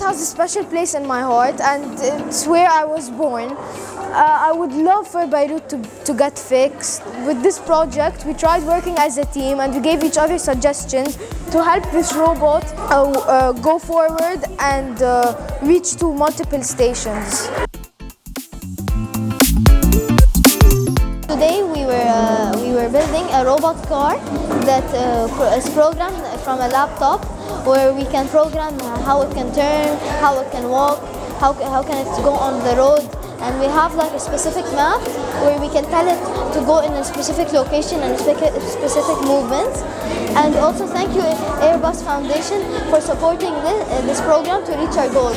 has a special place in my heart, and it's where I was born. I would love for Beirut to get fixed. With this project, we tried working as a team, and we gave each other suggestions to help this robot go forward and reach to multiple stations. Today we were building a robot car that is programmed from a laptop, where we can program how it can turn, how it can walk, how can it go on the road, and we have like a specific map where we can tell it to go in a specific location and specific movements. And also thank you Airbus Foundation for supporting this program to reach our goal.